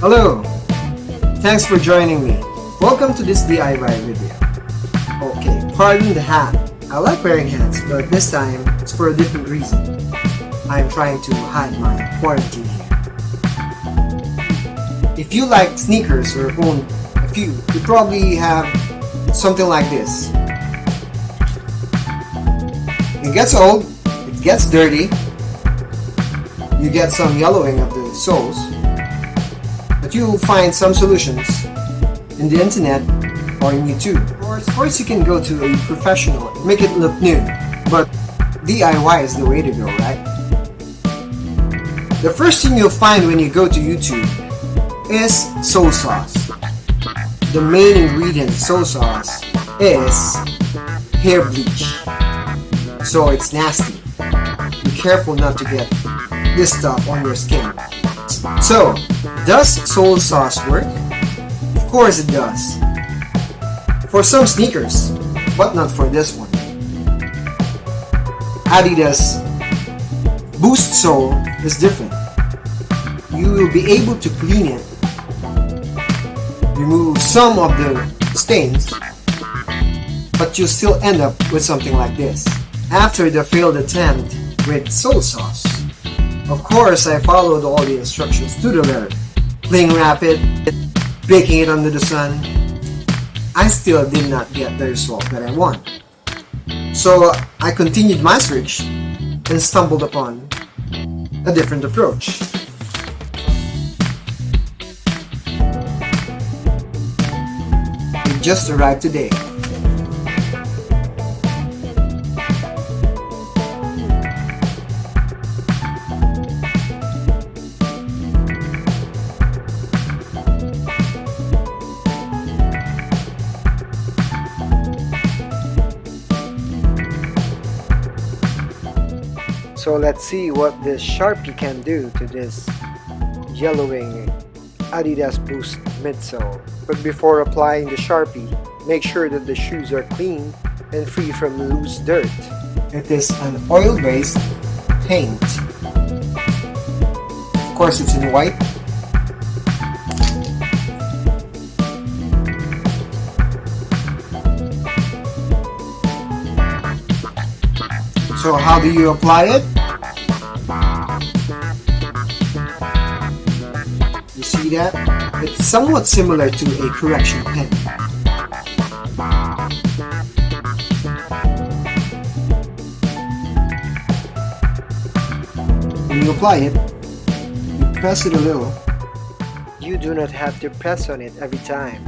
Hello! Thanks for joining me. Welcome to this DIY video. Okay, pardon the hat. I like wearing hats, but this time it's for a different reason. I'm trying to hide my quarantine here. If you like sneakers or own a few, you probably have something like this. It gets old, it gets dirty, you get some yellowing of the soles, but you'll find some solutions in the internet or in YouTube. Of course you can go to a professional and make it look new, but DIY is the way to go, right? The first thing you'll find when you go to YouTube is soy sauce. The main ingredient of soy sauce is hair bleach, so it's nasty. Be careful not to get this stuff on your skin. So, does soy sauce work? Of course it does. For some sneakers, but not for this one. Adidas Boost sole is different. You will be able to clean it, remove some of the stains, but you'll still end up with something like this. After the failed attempt with soy sauce, of course I followed all the instructions to the letter. Cling wrap it, baking it under the sun. I still did not get the result that I want. So I continued my search and stumbled upon a different approach. It just arrived today. So let's see what this Sharpie can do to this yellowing Adidas Boost midsole. But before applying the Sharpie, make sure that the shoes are clean and free from loose dirt. It is an oil-based paint. Of course it's in white. So how do you apply it? You see that? It's somewhat similar to a correction pen. When you apply it, you press it a little. You do not have to press on it every time.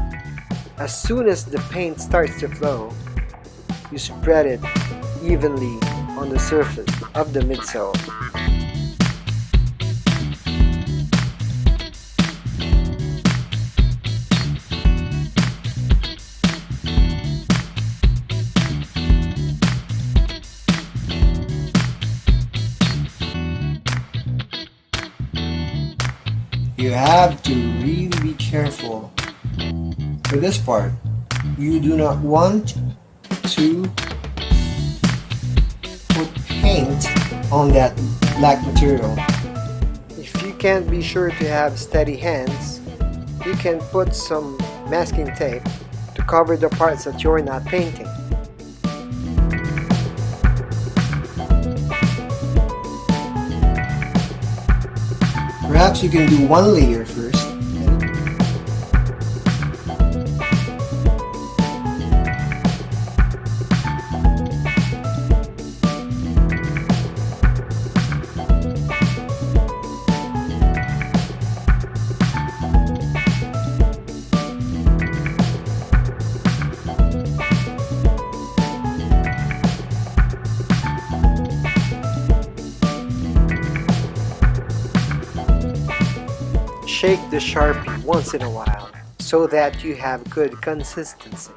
As soon as the paint starts to flow, you spread it evenly on the surface of the midsole. You have to really be careful with this part. You do not want to put paint on that black material. If you can't be sure to have steady hands, you can put some masking tape to cover the parts that you're not painting. Perhaps you can do one layer first. Shake the Sharpie once in a while so that you have good consistency.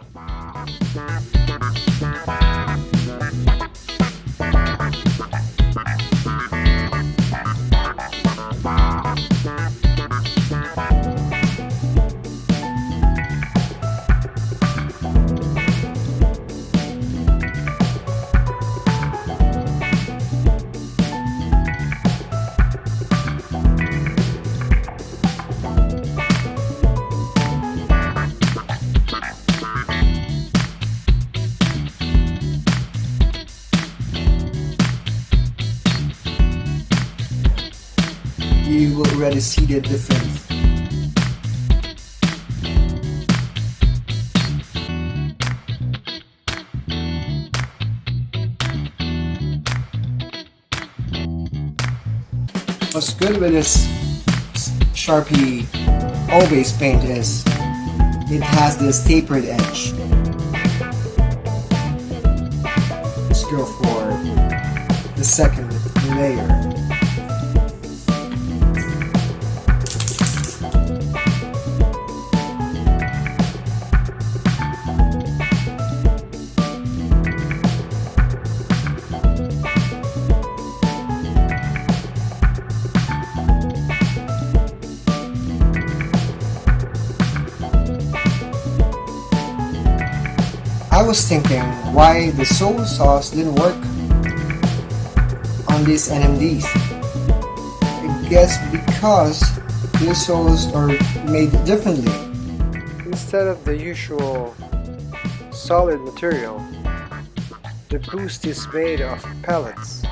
you will already see the difference. What's good with this Sharpie all-base paint is it has this tapered edge. Let's go for the second layer. I was thinking why the soy sauce didn't work on these NMDs. I guess because the soles are made differently. Instead of the usual solid material, the Boost is made of pellets.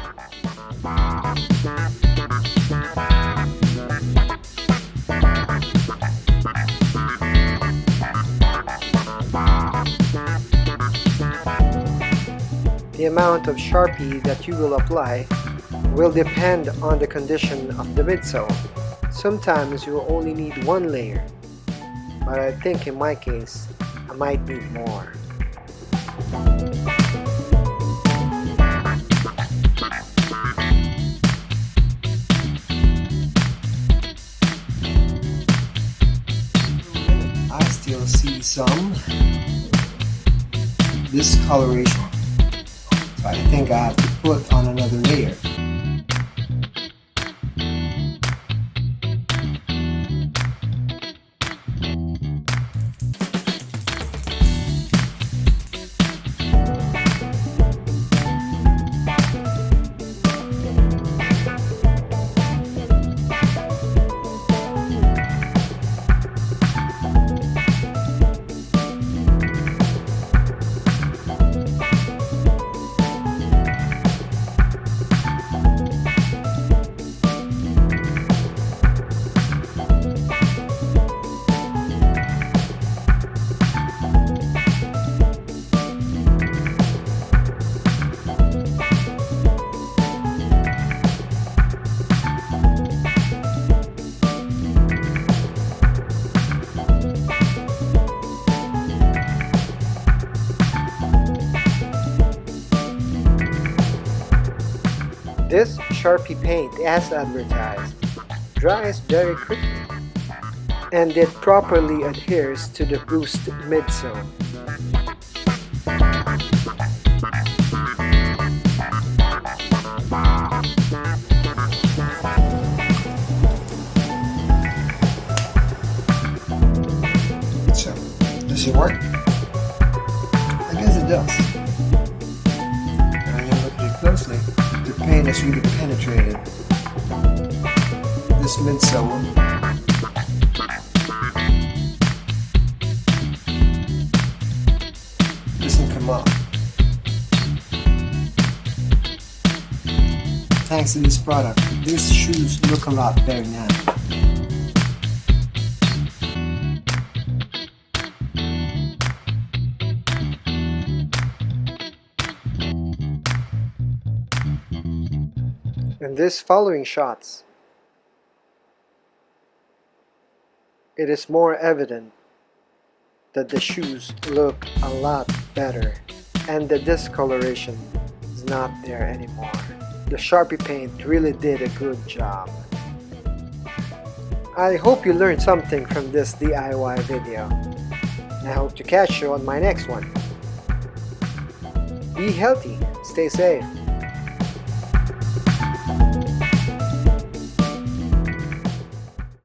The amount of Sharpie that you will apply will depend on the condition of the midsole. Sometimes you will only need one layer, but I think in my case, I might need more. I still see some discoloration. So I think I have to put on another layer. This Sharpie paint, as advertised, dries very quickly and it properly adheres to the Boost midsole. So, does it work? I guess it does. When you look at it closely, the paint has really penetrated this midsole. Doesn't come off. Thanks to this product, these shoes look a lot better now. In these following shots, it is more evident that the shoes look a lot better and the discoloration is not there anymore. The Sharpie paint really did a good job. I hope you learned something from this DIY video. I hope to catch you on my next one. Be healthy, stay safe.